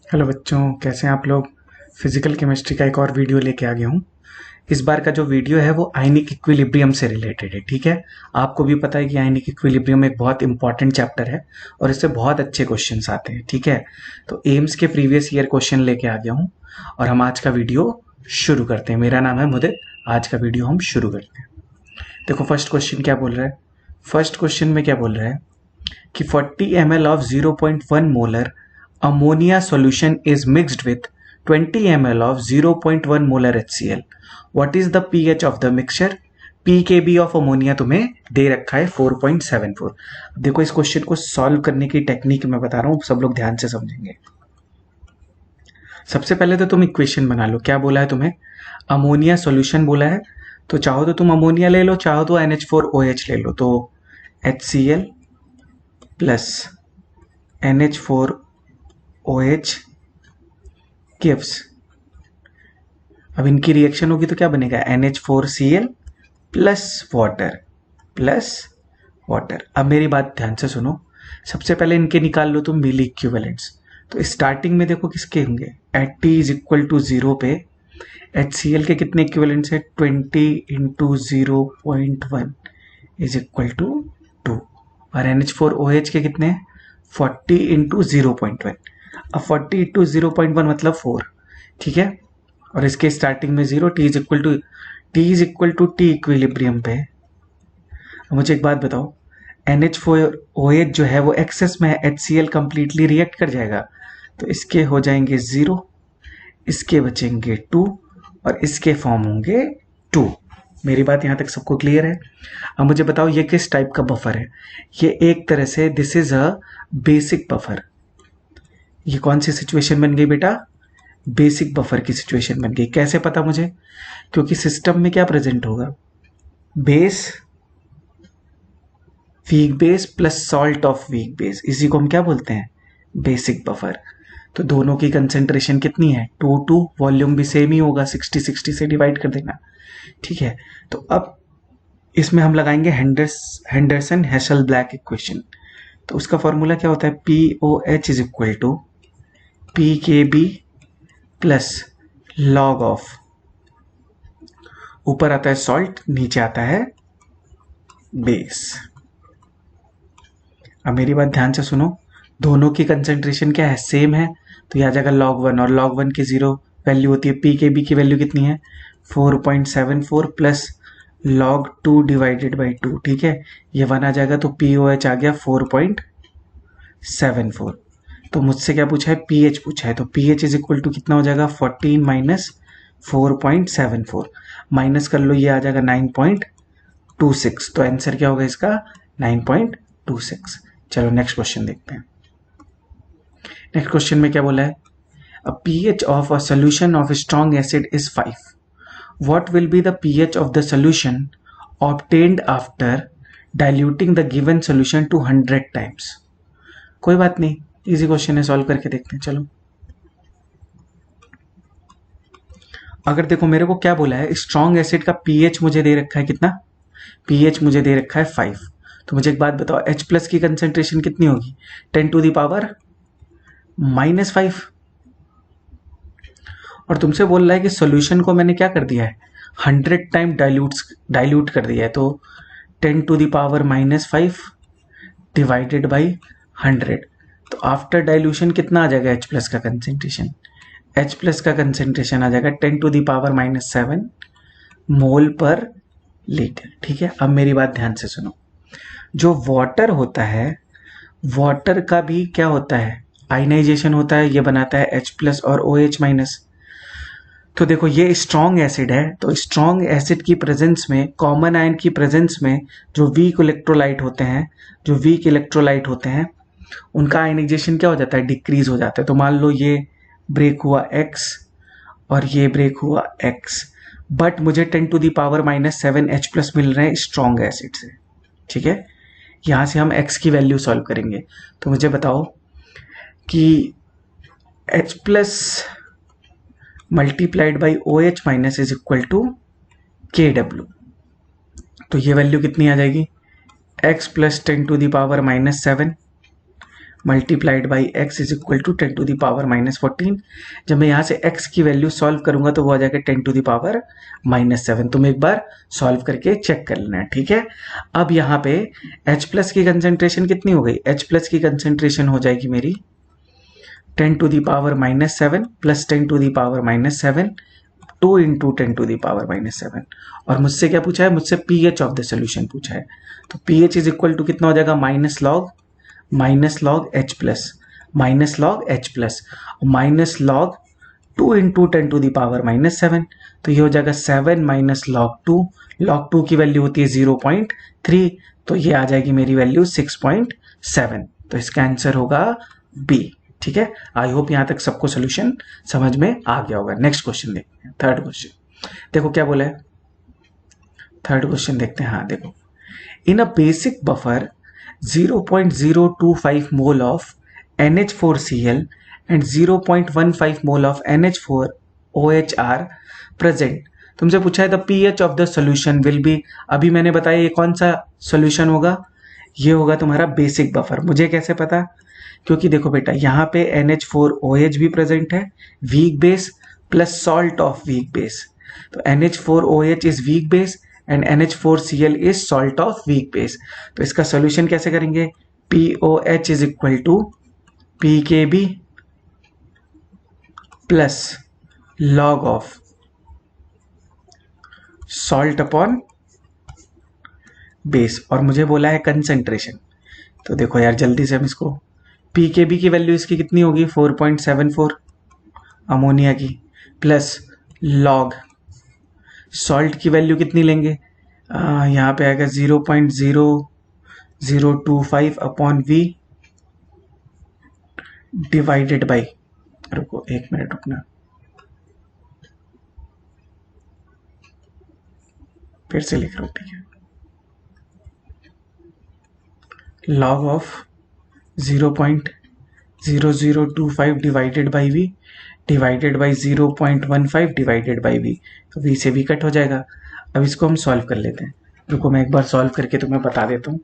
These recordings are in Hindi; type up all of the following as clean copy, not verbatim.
हेलो बच्चों, कैसे हैं आप लोग। फिजिकल केमिस्ट्री का एक और वीडियो लेके आ गया हूँ। इस बार का जो वीडियो है वो आयनिक इक्विलिब्रियम से रिलेटेड है। ठीक है, आपको भी पता है कि आयनिक इक्विलिब्रियम एक बहुत इंपॉर्टेंट चैप्टर है और इससे बहुत अच्छे क्वेश्चंस आते हैं। ठीक है, तो एम्स के प्रीवियस ईयर क्वेश्चन लेके आ गया हूँ और हम आज का वीडियो शुरू करते हैं। मेरा नाम है मुदित। आज का वीडियो हम शुरू करते हैं। देखो फर्स्ट क्वेश्चन क्या बोल रहा है। फर्स्ट क्वेश्चन में क्या बोल रहा है कि 40 ml of 0.1 molar ammonia solution is mixed with 20 ml of 0.1 molar HCl. What is the pH of the mixture? pKb of ammonia तुम्हें दे रखा है 4.74। देखो इस क्वेश्चन को सॉल्व करने की टेक्निक मैं बता रहा हूँ, सब लोग ध्यान से समझेंगे। सबसे पहले तो तुम इक्वेशन बना लो। क्या बोला है तुम्हें? अमोनिया सॉल्यूशन बोला है, तो चाहो तो तुम अमोनिया ले लो, चाहो तो NH4OH ले लो। तो HCl प्लस NH4OH गिव्स, अब इनकी रिएक्शन होगी तो क्या बनेगा? NH4Cl plus water. अब मेरी बात ध्यान से सुनो। सबसे पहले इनके निकाल लो तुम मिली इक्विवेलेंट्स। तो स्टार्टिंग में देखो किसके होंगे, at T is equal to 0 पे HCl के कितने इक्विवेलेंट्स है? 20 इंटू 0.1 इज इक्वल टू 2 और NH4OH के कितने हैं? 40 इंटू 0.1। अब 40 इंटू 0.1 मतलब 4। ठीक है, और इसके स्टार्टिंग में 0, T is equal to T equilibrium पे। मुझे एक बात बताओ, NH4OH जो है वो एक्सेस में है, HCl कंप्लीटली रिएक्ट कर जाएगा, तो इसके हो जाएंगे 0, इसके बचेंगे 2 और इसके फॉर्म होंगे 2। मेरी बात यहाँ तक सबको क्लियर है? अब मुझे बताओ ये किस टाइप का बफर है? ये एक तरह से this is a basic buffer. ये कौन सी सिचुएशन बन गई बेटा? बेसिक बफर की सिचुएशन बन गई। कैसे पता मुझे? क्योंकि सिस्टम में क्या प्रेजेंट होगा? Base, week base plus salt of weak base, इसी को हम क्या बोलते हैं? Basic buffer. तो दोनों की कंसेंट्रेशन कितनी है? 2 वॉल्यूम भी सेम ही होगा, 60 से डिवाइड कर देना। ठीक है, तो अब इसमें हम लगाएंगे हेंडरसन हेसल-ब्लैक इक्वेशन। तो उसका फॉर्मूला क्या होता है? POH is equal to PKB plus log of, ऊपर आता है सॉल्ट, नीचे आता है बेस। अब मेरी बात ध्यान से सुनो, दोनों की कंसेंट्रेशन क्या है? सेम है, तो यह आ जाएगा log 1 और log 1 की 0 वैल्यू होती है। PKB की वैल्यू कितनी है? 4.74 प्लस log 2 डिवाइडेड बाई 2। ठीक है, ये 1 आ जाएगा, तो POH आ गया 4.74। तो मुझसे क्या पूछा है? pH पूछा है, तो pH इज इक्वल टू कितना हो जाएगा? 14 माइनस 4.74, माइनस कर लो, ये आ जाएगा 9.26। तो आंसर क्या होगा इसका? 9.26। चलो नेक्स्ट क्वेश्चन देखते हैं। नेक्स्ट क्वेश्चन में क्या बोला है? A pH of a solution of strong acid is 5। What will be the pH of the solution obtained after diluting the given solution to 100 times. कोई बात नहीं, इजी क्वेश्चन है, सॉल्व करके देखते हैं। चलो, अगर देखो मेरे को क्या बोला है, स्ट्रॉन्ग एसिड का pH मुझे दे रखा है कितना? pH मुझे दे रखा है 5। तो मुझे एक बात बताओ, H प्लस की कंसेंट्रेशन कितनी होगी? 10 टू द पावर -5। और तुमसे बोल रहा है कि सॉल्यूशन को मैंने क्या कर दिया है? 100 टाइम डाइल्यूट कर दिया है, तो 10 to the power -5 divided by 100। तो आफ्टर डाइल्यूशन कितना आ जाएगा H प्लस का कंसेंट्रेशन? H प्लस का कंसेंट्रेशन आ जाएगा 10 टू द पावर -7 मोल पर लीटर। ठीक है, अब मेरी बात ध्यान से सुनो। जो वाटर होता है, वाटर का भी क्या होता है? आयनाइजेशन होता है, ये बनाता है H प्लस और OH माइनस। तो देखो ये स्ट्रॉन्ग एसिड है, तो स्ट्रॉन्ग एसिड की प्रेजेंस में, कॉमन आयन की प्रेजेंस में जो वीक इलेक्ट्रोलाइट होते हैं, उनका आयनाइजेशन क्या हो जाता है? डिक्रीज हो जाता है। तो मान लो ये ब्रेक हुआ X और ये ब्रेक हुआ X, बट मुझे 10 to the power -7 H plus मिल रहे हैं स्ट्रॉन्ग एसिड से। ठीक है, यहाँ से हम X की वैल्यू सॉल्व करेंगे। तो मुझे बताओ कि H plus multiplied by OH minus is equal to KW। तो ये वैल्यू कितनी आ जाएगी? X plus 10 to the power -7 multiplied by x is equal to 10 to the power -14। जब मैं यहाँ से x की वैल्यू सॉल्व करूंगा तो वो आ जाएगा 10 टू द पावर -7। तुम एक बार सॉल्व करके चेक कर लेना, ठीक है। अब यहाँ पे H प्लस की कंसेंट्रेशन कितनी हो गई? H प्लस की कंसेंट्रेशन हो जाएगी मेरी 10 to the power -7 plus 10 to the power -7, 2 into 10 to the power -7। और मुझसे क्या पूछा है? मुझसे pH ऑफ द सोल्यूशन पूछा है। तो pH इज इक्वल टू कितना हो जाएगा? Minus log H plus minus log 2 into 10 to the power -7। तो ये हो जाएगा 7 माइनस लॉग 2 की वैल्यू होती है 0.3, तो ये आ जाएगी मेरी वैल्यू 6.7। तो इसका आंसर होगा बी, ठीक है। आई होप यहां तक सबको सोल्यूशन समझ में आ गया होगा। नेक्स्ट क्वेश्चन देखते हैं, थर्ड क्वेश्चन। देखो क्या बोला है, थर्ड क्वेश्चन देखते हैं। हाँ देखो, in a basic buffer 0.025 mole of NH4Cl and 0.15 mole of NH4OH are present. तुमसे पूछा है the pH of the solution will be. अभी मैंने बताया ये कौन सा सोल्यूशन होगा? ये होगा तुम्हारा बेसिक बफर। मुझे कैसे पता? क्योंकि देखो बेटा, यहाँ पे NH4OH भी प्रेजेंट है, weak base plus salt of weak base. तो NH4OH is weak base and NH4Cl is salt of weak base. तो इसका सोल्यूशन कैसे करेंगे? POH is equal to PKB plus log of salt upon base, और मुझे बोला है कंसेंट्रेशन। तो देखो यार जल्दी से हम इसको, PKB की वैल्यू इसकी कितनी होगी? 4.74 अमोनिया की, प्लस लॉग सॉल्ट की वैल्यू कितनी लेंगे? यहाँ पे आएगा 0.0025 अपॉन V डिवाइडेड बाई, रुको एक मिनट रुकना, फिर से लिख रहा हूँ, ठीक है। Log of 0.0025 divided by V divided by 0.15 divided by V। तो V से V कट हो जाएगा। अब इसको हम सॉल्व कर लेते हैं। रुको मैं एक बार सॉल्व करके तुम्हें बता देता हूँ।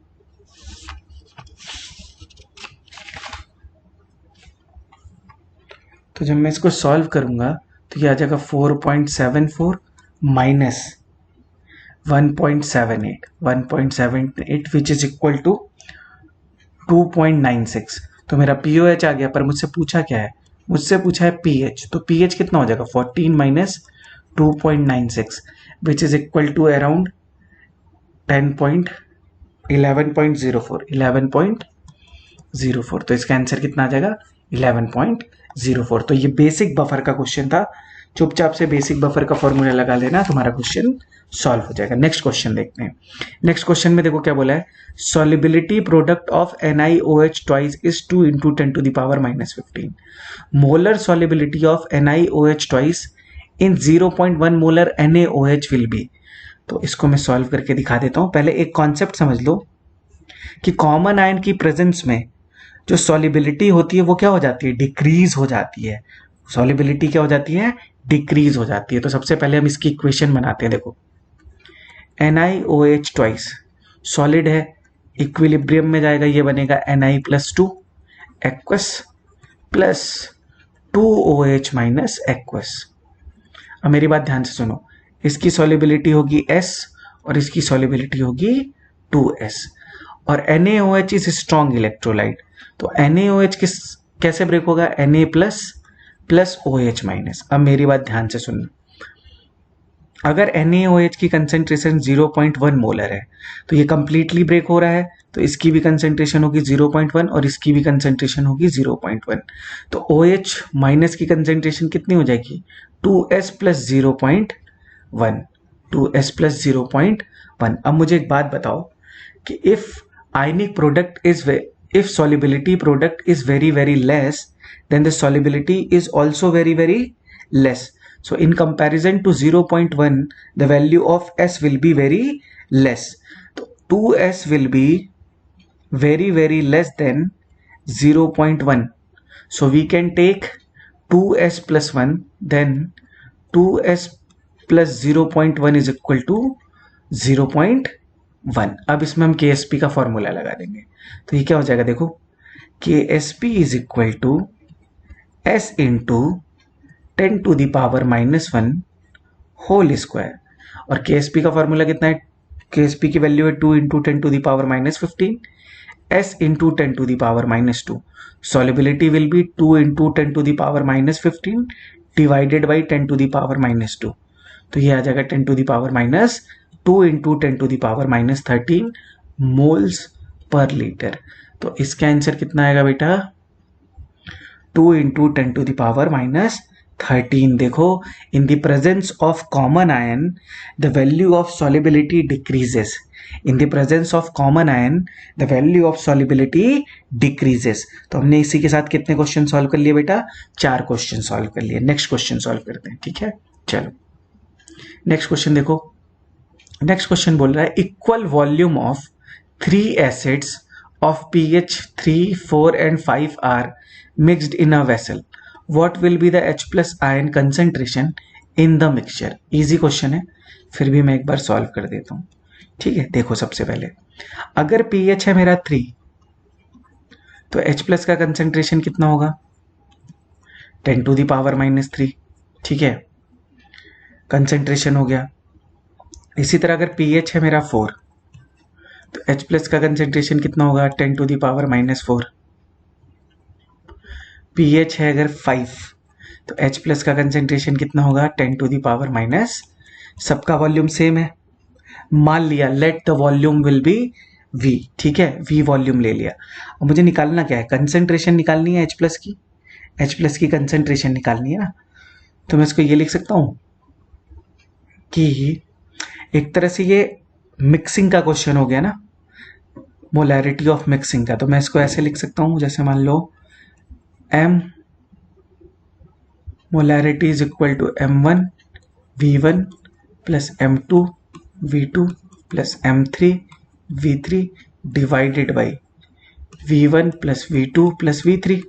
तो जब मैं इसको सॉल्व करूंगा तो ये आ जाएगा 4.74 minus 1.78 which is equal to 2.96। तो मेरा POH आ गया, पर मुझसे पूछा क्या है? मुझसे पूछा है pH। तो pH कितना हो जाएगा? 14 minus 2.96 which is equal to around 11.04। तो इसका आंसर कितना आ जाएगा? 11.04। तो ये बेसिक बफर का क्वेश्चन था। चुपचाप से बेसिक बफर का फॉर्मूला लगा लेना, तुम्हारा क्वेश्चन सॉल्व हो जाएगा। नेक्स्ट क्वेश्चन देखते हैं। नेक्स्ट क्वेश्चन में देखो क्या बोला है, solubility product of NiOH twice is 2 into 10 to the power -15। Molar solubility of NiOH twice in 0.1 molar NaOH will be. तो इसको मैं सॉल्व करके दिखा देता हूं। पहले एक कॉन्सेप्ट समझ लो कि कॉमन आयन की प्रेजेंस में जो सॉलिबिलिटी होती है वो क्या हो जाती है? डिक्रीज हो जाती है। सॉलिबिलिटी क्या हो जाती है? डिक्रीज हो जाती है। तो सबसे पहले हम इसकी इक्वेशन बनाते हैं। देखो NiOH ट्वाइस सॉलिड है, इक्विलिब्रियम में जाएगा, ये बनेगा Na+2 aqueous plus 2OH minus aqueous. अब मेरी बात ध्यान से सुनो, इसकी सॉलिबिलिटी होगी S और इसकी सॉलिबिलिटी होगी 2S। और NaOH इज स्ट्रॉन्ग इलेक्ट्रोलाइट, तो NaOH कैसे ब्रेक होगा? Na plus OH minus. अब मेरी बात ध्यान से सुनना, अगर NaOH की कंसेंट्रेशन 0.1 मोलर है तो ये कंप्लीटली ब्रेक हो रहा है, तो इसकी भी कंसेंट्रेशन होगी 0.1 और इसकी भी कंसेंट्रेशन होगी 0.1। तो OH माइनस की कंसेंट्रेशन कितनी हो जाएगी? 2S plus 0.1, 2S plus 0.1। अब मुझे एक बात बताओ कि if ionic product is, if solubility product is very very less, then the solubility is also very very less. So in comparison to 0.1, the value of S will be very less. So 2S will be very very less than 0.1. So we can take 2S plus 1, then 2S plus 0.1 is equal to 0.1। अब इसमें हम KSP का फॉर्मूला लगा देंगे। तो ये क्या हो जाएगा? देखो KSP is equal to S into 10⁻⁻1 whole square. और KSP का फॉर्मूला कितना है? KSP की वैल्यू है 2 into 10⁻15 S into 10⁻2। Solubility will be 2 into 10⁻15 divided by 10⁻2। तो ये आ जाएगा 10⁻2 इंटू 10⁻13 मोल्स पर लीटर। तो इसका आंसर कितना आएगा बेटा? 2 इंटू 10⁻13। देखो, in the presence of common ion the value of solubility decreases. In the presence of common ion the value of solubility decreases. तो हमने इसी के साथ कितने क्वेश्चन सॉल्व कर लिए बेटा? 4 क्वेश्चन सॉल्व कर लिए। नेक्स्ट क्वेश्चन सॉल्व करते हैं, ठीक है? चलो नेक्स्ट क्वेश्चन देखो। नेक्स्ट क्वेश्चन बोल रहा है equal volume of 3 acids of pH 3, 4 and 5 are mixed in a vessel. What will be the H plus ion concentration in the mixture? Easy question है, फिर भी मैं एक बार सॉल्व कर देता हूँ, ठीक है? देखो, सबसे पहले अगर pH है मेरा 3 तो H प्लस का कंसेंट्रेशन कितना होगा? 10⁻⁻3, ठीक है? कंसेंट्रेशन हो गया। इसी तरह अगर pH है मेरा 4 तो H प्लस का कंसेंट्रेशन कितना होगा? 10⁻⁻4। pH है अगर 5 तो H प्लस का कंसेंट्रेशन कितना होगा? 10⁻⁻। सबका वॉल्यूम सेम है, मान लिया let the volume will be V, ठीक है? V वॉल्यूम ले लिया। अब मुझे निकालना क्या है? कंसेंट्रेशन निकालनी है H प्लस की। H प्लस की कंसेंट्रेशन निकालनी है ना, तो मैं इसको ये लिख सकता हूँ कि एक तरह से ये मिक्सिंग का क्वेश्चन हो गया ना, मोलैरिटी ऑफ मिक्सिंग का। तो मैं इसको ऐसे लिख सकता हूं, जैसे मान लो M molarity is equal to M1 V1 plus M2 V2 plus M3 V3 divided by V1 plus V2 plus V3।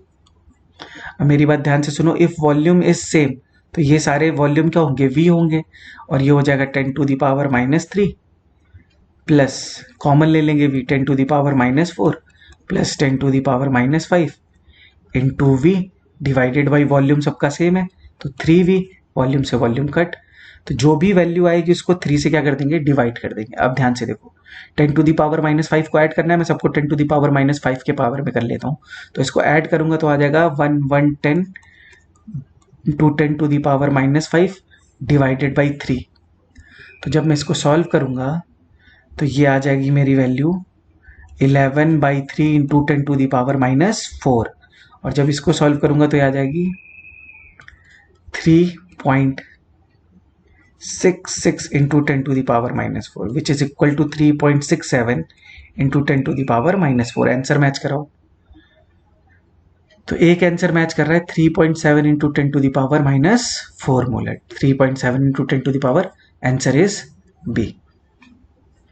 अब मेरी बात ध्यान से सुनो, इफ वॉल्यूम इज सेम तो ये सारे वॉल्यूम क्या होंगे? V होंगे, और ये हो जाएगा 10⁻³ प्लस कॉमन ले लेंगे V 10⁻⁻4 plus 10⁻⁻5 into V divided by volume सबका सेम है तो 3V, वॉल्यूम से वॉल्यूम कट। तो जो भी वैल्यू आएगी उसको 3 से क्या कर देंगे? डिवाइड कर देंगे। अब ध्यान से देखो, 10⁻⁻5 को ऐड करना है, मैं सबको 10⁻5 के पावर में कर लेता हूँ। तो इसको ऐड करूंगा तो आ जाएगा 110 इंटू 10⁻5 डिवाइडेड बाई 3। तो जब मैं इसको सॉल्व करूंगा तो ये आ जाएगी मेरी वैल्यू 11/3 इंटू 10⁻⁻4, और जब इसको सॉल्व करूंगा तो ये आ जाएगी 3.66 into 10⁻⁻4 which is equal to 3.67 into 10⁻⁻4। Answer match कराओ। तो एक आंसर मैच कर रहा है 3.7 into 10⁻⁻4 molar. 3.7 into 10⁻, answer is B.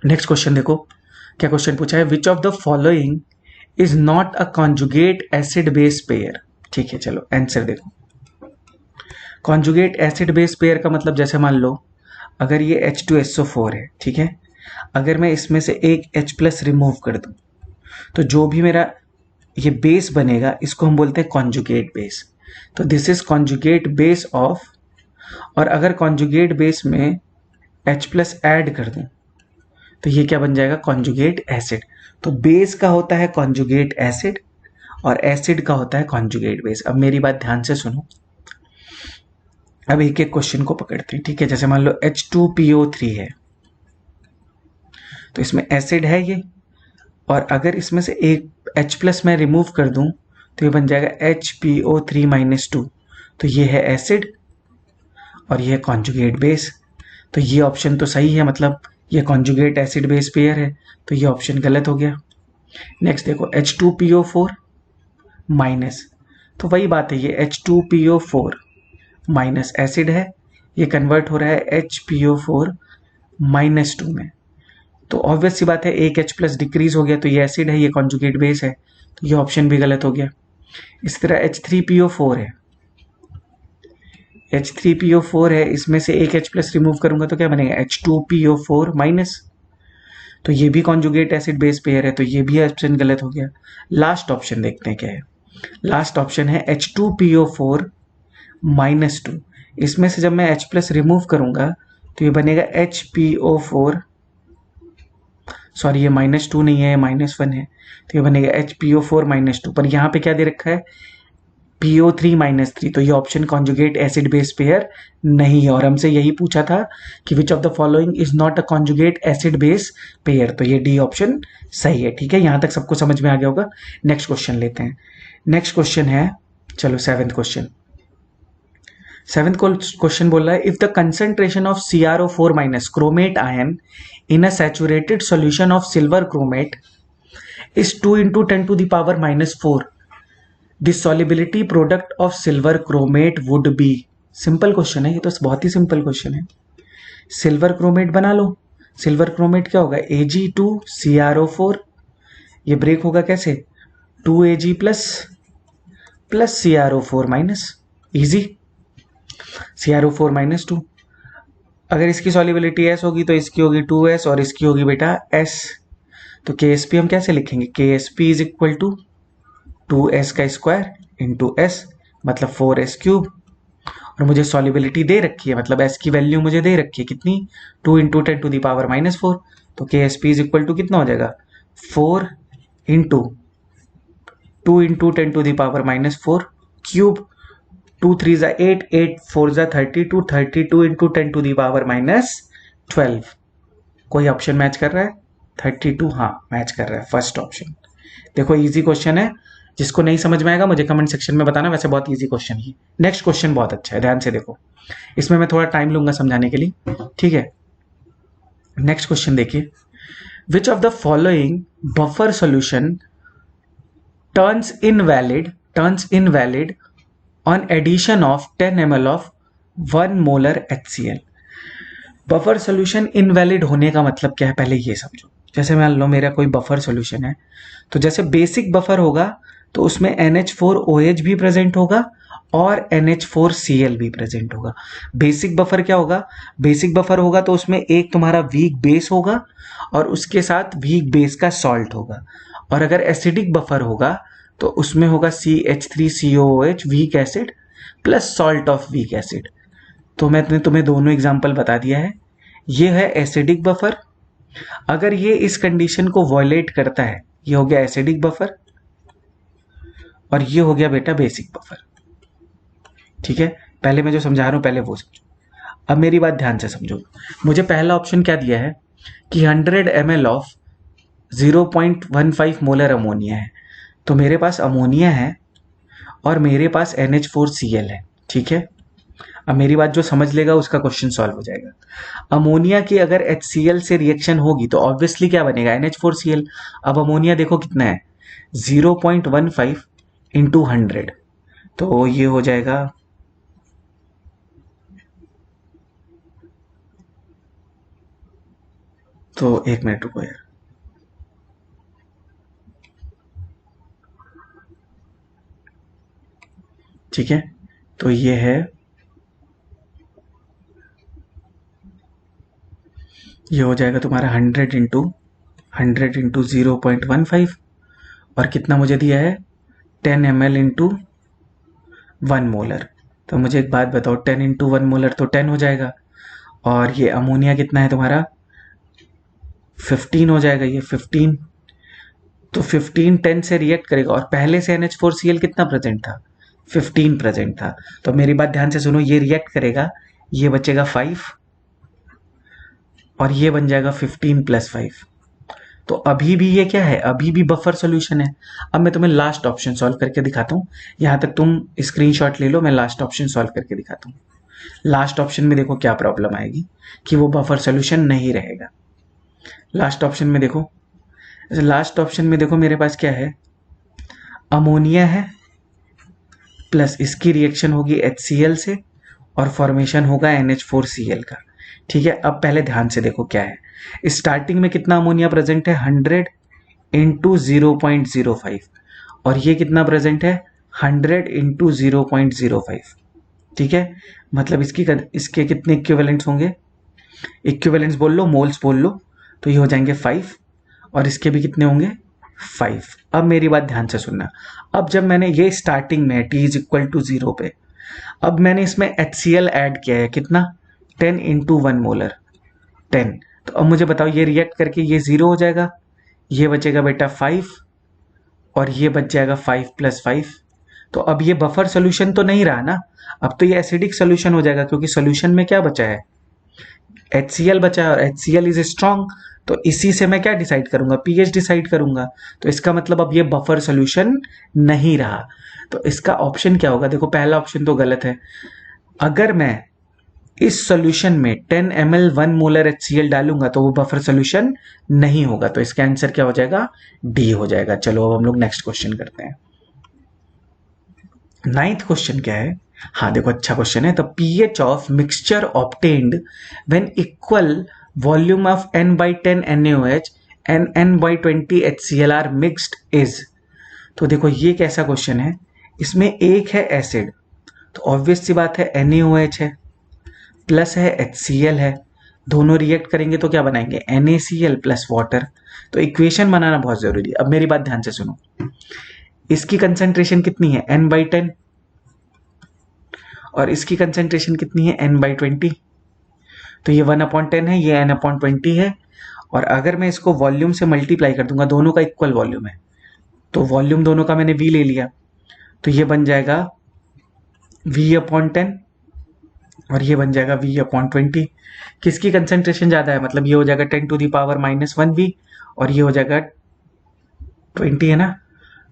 Next question देखो, क्या क्वेश्चन पूछा है? Which of the following is not a conjugate acid base pair. ठीक है, चलो आंसर देखो। कॉन्जुगेट एसिड बेस पेयर का मतलब, जैसे मान लो अगर ये H2SO4 है, ठीक है? अगर मैं इसमें से एक H प्लस रिमूव कर दूं तो जो भी मेरा ये बेस बनेगा इसको हम बोलते हैं कॉन्जुगेट बेस। तो this is conjugate base of, और अगर कॉन्जुगेट बेस में H प्लस ऐड कर दूं तो ये क्या बन जाएगा? Conjugate acid. तो बेस का होता है कॉन्जुगेट एसिड और एसिड का होता है कॉन्जुगेट बेस। अब मेरी बात ध्यान से सुनो, अब एक एक क्वेश्चन को पकड़ते हैं, ठीक है? जैसे मान लो H2PO3 है तो इसमें एसिड है ये, और अगर इसमें से एक H प्लस मैं रिमूव कर दूं तो ये बन जाएगा HPO3-2। तो ये है एसिड और ये है कॉन्जुगेट बेस। तो ये ऑप्शन तो सही है, मतलब ये कॉन्जुगेट एसिड बेस पेयर है, तो ये ऑप्शन गलत हो गया। नेक्स्ट देखो H2PO4 माइनस, तो वही बात है, ये H2PO4 माइनस एसिड है, ये कन्वर्ट हो रहा है HPO4-2 में। तो ऑब्वियस सी बात है, एक H प्लस डिक्रीज हो गया तो ये एसिड है, ये कॉन्जुगेट बेस है, तो ये ऑप्शन भी गलत हो गया। इस तरह H3PO4 है, H3PO4 है, इसमें से एक H प्लस रिमूव करूंगा तो क्या बनेगा? H2PO4 minus. तो ये भी कॉन्जुगेट एसिड बेस पेयर है, तो ये भी ऑप्शन गलत हो गया। लास्ट ऑप्शन देखते हैं क्या है। लास्ट ऑप्शन है H2PO4 -2। इसमें से जब मैं H प्लस रिमूव करूंगा तो ये बनेगा HPO4, सॉरी ये -2 नहीं है, -1 है, तो ये बनेगा HPO4 -2। पर यहाँ पे क्या दे रखा है, PO3 -3, तो ये option conjugate acid base pair नहीं है। और हमसे यही पूछा था कि विच of the following is not a conjugate acid base pair, तो ये डी ऑप्शन सही है। ठीक है, यहां तक सबको समझ में आ गया होगा। नेक्स्ट क्वेश्चन लेते हैं। नेक्स्ट क्वेश्चन है, चलो सेवेंथ क्वेश्चन। सेवेंथ क्वेश्चन बोल रहा है, if the concentration of CrO4- chromate ion in a saturated solution of silver chromate is 2 × 10⁻⁻⁴, the solubility product of silver chromate would be. Simple question है ये तो, बहुत ही सिंपल क्वेश्चन है। सिल्वर क्रोमेट बना लो। सिल्वर क्रोमेट क्या होगा, Ag2CrO4, ये ब्रेक होगा कैसे, 2Ag plus CrO4-, easy, CrO4 -2। अगर इसकी सॉल्युबिलिटी S होगी तो इसकी होगी 2S और इसकी होगी बेटा S। तो KSP हम कैसे लिखेंगे, KSP is equal to 2S का स्क्वायर इंटू S, मतलब 4S3। और मुझे सॉल्युबिलिटी दे रखी है, मतलब S की वैल्यू मुझे दे रखी है कितनी, 2 × 10⁻⁻⁴। तो KSP इज इक्वल टू कितना हो जाएगा, 4 इंटू 2 × 10⁻⁻⁴ क्यूब, 2 3 ज़ा 8, 8 4 ज़ा 32, 32 × 10⁻12। कोई ऑप्शन मैच कर रहा है, 32, हाँ मैच कर रहा है, फर्स्ट ऑप्शन। देखो इजी क्वेश्चन है, जिसको नहीं समझ में आएगा मुझे कमेंट सेक्शन में बताना, वैसे बहुत इजी क्वेश्चन ही। नेक्स्ट क्वेश्चन बहुत अच्छा है, ध्यान से देखो, इसमें मैं थोड़ा टाइम लूंगा समझाने के लिए, ठीक है। नेक्स्ट क्वेश्चन देखिए, which of the following buffer solution turns invalid on addition of 10 ml of 1 molar HCl। Buffer solution invalid होने का मतलब क्या है, पहले ये समझो। जैसे मान लो मेरा कोई बफर सोल्यूशन है, तो जैसे बेसिक बफर होगा तो उसमें NH4OH भी प्रेजेंट होगा और NH4Cl भी प्रेजेंट होगा। बेसिक बफर क्या होगा, बेसिक बफर होगा तो उसमें एक तुम्हारा वीक बेस होगा और उसके साथ वीक बेस का सॉल्ट होगा। और अगर एसिडिक बफर होगा तो उसमें होगा CH3COOH weak acid plus salt of weak acid. तो मैंने तुम्हें दोनों एग्जाम्पल बता दिया है। ये है एसिडिक बफर, अगर ये इस कंडीशन को वॉयलेट करता है, ये हो गया एसिडिक बफर, और ये हो गया बेटा बेसिक बफर। ठीक है, पहले मैं जो समझा रहा हूं पहले वो समझो। अब मेरी बात ध्यान से समझो। मुझे पहला ऑप्शन क्या दिया है कि 100 ml ऑफ 0.15 मोलर अमोनिया है, तो मेरे पास अमोनिया है और मेरे पास NH4Cl है। ठीक है, अब मेरी बात जो समझ लेगा उसका क्वेश्चन सॉल्व हो जाएगा। अमोनिया की अगर HCl से रिएक्शन होगी तो ऑब्वियसली क्या बनेगा, NH4Cl। अब अमोनिया देखो कितना है, 0.15 इंटू 100, तो ये हो जाएगा, तो एक मिनट रुको यार, ठीक है, तो ये है, ये हो जाएगा तुम्हारा 100 इंटू 0.15 और कितना मुझे दिया है 10 ml इंटू 1 मोलर। तो मुझे एक बात बताओ, 10 इंटू 1 मोलर तो 10 हो जाएगा, और ये अमोनिया कितना है तुम्हारा 15 हो जाएगा, ये 15। तो 15 10 से रिएक्ट करेगा और पहले से NH4Cl कितना प्रेजेंट था, 15 प्रेजेंट था। तो मेरी बात ध्यान से सुनो, ये रिएक्ट करेगा, ये बचेगा 5 और ये बन जाएगा 15 + 5। तो अभी भी ये क्या है, अभी भी बफर सॉल्यूशन है। अब मैं तुम्हें लास्ट ऑप्शन सॉल्व करके दिखाता हूँ, यहां तक तुम स्क्रीनशॉट ले लो, मैं लास्ट ऑप्शन सॉल्व करके दिखाता हूँ। लास्ट ऑप्शन में देखो क्या प्रॉब्लम आएगी कि वो बफर सॉल्यूशन नहीं रहेगा। लास्ट ऑप्शन में देखो, लास्ट ऑप्शन में देखो मेरे पास क्या है, अमोनिया है प्लस इसकी रिएक्शन होगी HCl से और फॉर्मेशन होगा NH4Cl का। ठीक है, अब पहले ध्यान से देखो क्या है, स्टार्टिंग में कितना अमोनिया प्रेजेंट है 100 इंटू 0.05 और ये कितना प्रेजेंट है 100 इंटू 0.05। ठीक है, मतलब इसके कितने इक्विवेलेंट्स होंगे, इक्विवेलेंट्स बोल लो, मोल्स बोल लो, तो ये हो जाएंगे 5 और इसके भी कितने होंगे 5। अब मेरी बात ध्यान से सुनना, अब जब मैंने ये स्टार्टिंग में t इज इक्वल टू 0 पे, अब मैंने इसमें HCl ऐड किया है कितना 10 इंटू 1 मोलर 10। तो अब मुझे बताओ ये रिएक्ट करके ये 0 हो जाएगा, ये बचेगा बेटा 5 और ये बच जाएगा 5 प्लस 5। तो अब ये बफर सोल्यूशन तो नहीं रहा ना, अब तो ये एसिडिक सोल्यूशन हो जाएगा क्योंकि सोल्यूशन में क्या बचा है HCl बचा है और HCl इज स्ट्रॉन्ग। तो इसी से मैं क्या डिसाइड करूंगा pH डिसाइड करूंगा। तो इसका मतलब अब ये बफर सोल्यूशन नहीं रहा। तो इसका ऑप्शन क्या होगा, देखो पहला ऑप्शन तो गलत है। अगर मैं इस सॉल्यूशन में 10 ml 1 मोलर HCl डालूंगा तो वो बफर सोल्यूशन नहीं होगा। तो इसका आंसर क्या हो जाएगा डी हो जाएगा। चलो अब हम लोग नेक्स्ट क्वेश्चन करते हैं। 9th क्वेश्चन क्या है, हाँ देखो अच्छा क्वेश्चन है। The pH of mixture obtained when equal volume of n/10 NaOH and n/20 HCl are mixed is. तो देखो ये कैसा क्वेश्चन है, इसमें एक है एसिड तो ऑब्वियस सी बात है NaOH है, प्लस है HCl है, दोनों रिएक्ट करेंगे तो क्या बनाएंगे NaCl प्लस वाटर। तो इक्वेशन बनाना बहुत जरूरी है। अब मेरी बात ध्यान से सुनो, इसकी कंसेंट्रेशन कितनी है n/10 और इसकी कंसेंट्रेशन कितनी है n/20। तो ये 1/10 है, ये n/20 है। और अगर मैं इसको वॉल्यूम से मल्टीप्लाई कर दूंगा, दोनों का इक्वल वॉल्यूम है तो वॉल्यूम दोनों का मैंने v ले लिया, तो ये बन जाएगा v/10 और ये बन जाएगा v/20। किसकी कंसेंट्रेशन ज्यादा है, मतलब ये हो जाएगा 10 टू द पावर -1v और ये हो जाएगा 20 है ना,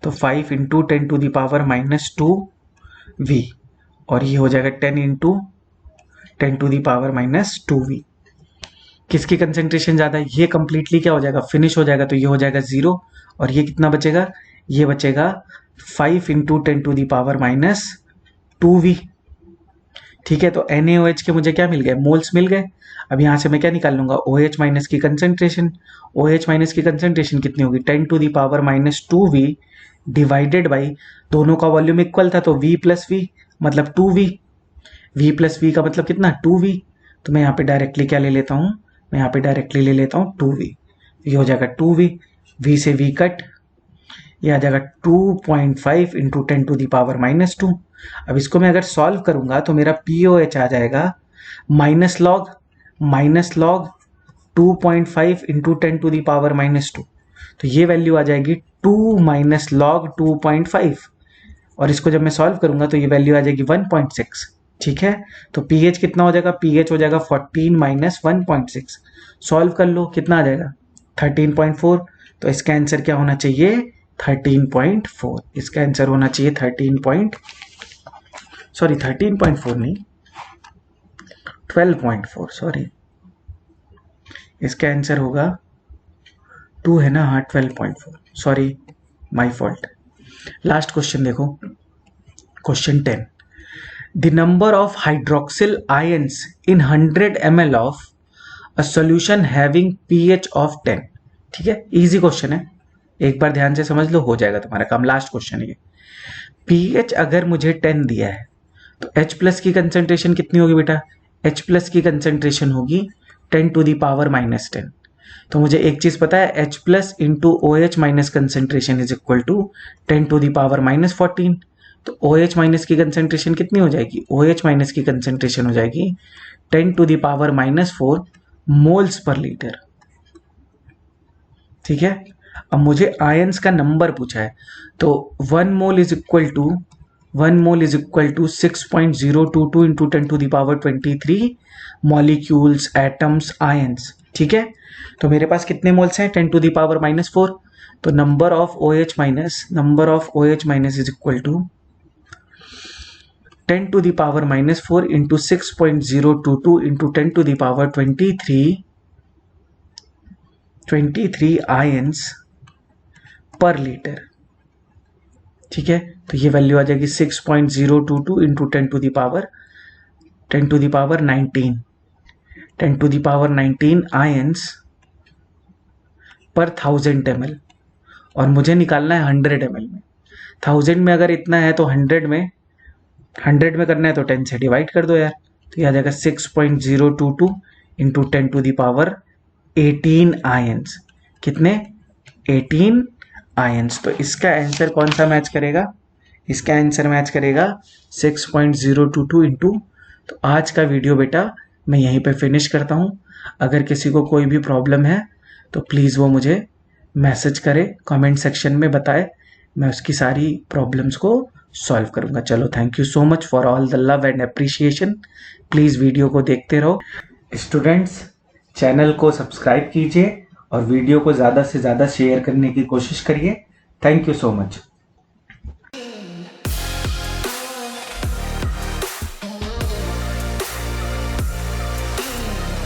तो 5 into 10 to the power -2v और ये हो जाएगा 10 into 10 to the power -2v। किसकी कंसेंट्रेशन ज्यादा है, ये कंप्लीटली क्या हो जाएगा फिनिश हो जाएगा, तो ये हो जाएगा 0 और ये कितना बचेगा, ये बचेगा 5 into 10 to the power -2v। ठीक है, तो NaOH के मुझे क्या मिल गए मोल्स मिल गए। अब यहां से मैं क्या निकाल लूंगा OH माइनस की कंसेंट्रेशन। OH माइनस की कंसेंट्रेशन कितनी होगी 10 to the power -2v divided by, दोनों का वॉल्यूम इक्वल था तो v प्लस v मतलब 2v, v प्लस v का मतलब कितना 2v। तो मैं यहाँ पे डायरेक्टली क्या ले लेता हूँ, मैं यहाँ पे डायरेक्टली ले लेता हूँ 2v, ये हो जाएगा 2v, v से v कट, ये आ जाएगा 2.5 इंटू 10 टू द पावर -2। अब इसको मैं अगर सॉल्व करूंगा तो मेरा POH आ जाएगा minus log 2.5 into 10 to the power -2। तो ये वैल्यू आ जाएगी 2 माइनस लॉग 2.5 और इसको जब मैं सॉल्व करूंगा तो ये वैल्यू आ जाएगी 1.6। ठीक है, तो pH कितना हो जाएगा, pH हो जाएगा 14 माइनस 1.6। सॉल्व कर लो कितना आ जाएगा 13.4। तो इसका आंसर क्या होना चाहिए 13.4। इसका आंसर होना चाहिए 13.4 नहीं 12.4 सॉरी, इसका आंसर होगा 2 है ना, हाँ 12.4 sorry my fault. Last question देखो, question 10। The number of hydroxyl ions in 100 ml of a solution having pH of 10। ठीक है, इजी क्वेश्चन है, एक बार ध्यान से समझ लो हो जाएगा तुम्हारा काम। लास्ट क्वेश्चन है ये, pH अगर मुझे 10 दिया है तो H प्लस की कंसेंट्रेशन कितनी होगी बेटा, H प्लस की कंसेंट्रेशन होगी 10 टू द पावर -10। तो मुझे एक चीज पता है H plus into OH minus concentration is equal to 10 to the power -14। तो OH माइनस की कंसेंट्रेशन कितनी हो जाएगी, OH माइनस की कंसेंट्रेशन हो जाएगी 10 to the power -4 moles per litre. ठीक है, अब मुझे आयंस का नंबर पूछा है तो 1 mole is equal to 6.022 into 10 to the power 23 molecules atoms ions. ठीक है, तो मेरे पास कितने मोल्स हैं 10 टू द पावर -4। तो number of OH minus is equal to 10 to the power -4 into 6.022 into 10 to the power 23 ions per litre. ठीक है, तो ये वैल्यू आ जाएगी 6.022 into 10 to the power 19 10 to the power 19 ions per 1000 ml और मुझे निकालना है 100 ml में। 1000 में अगर इतना है तो 100 में करना है तो 10 से डिवाइड कर दो यार, तो ये आ जाएगा 6.022 into 10 to the power 18 ions. कितने? 18 आयंस। तो इसका आंसर कौन सा मैच करेगा? इसका आंसर मैच करेगा 6.022 इंटू। तो आज का वीडियो बेटा मैं यहीं पे फिनिश करता हूँ। अगर किसी को कोई भी प्रॉब्लम है तो प्लीज़ वो मुझे मैसेज करे, कमेंट सेक्शन में बताए, मैं उसकी सारी प्रॉब्लम्स को सॉल्व करूँगा। चलो, thank you so much for all the love and appreciation. Please video को देखते रहो। स्टूडेंट्स, चैनल को सब्सक्राइब कीजिए और वीडियो को ज़्यादा से ज़्यादा शेयर करने की कोशिश करिए। Thank you so much.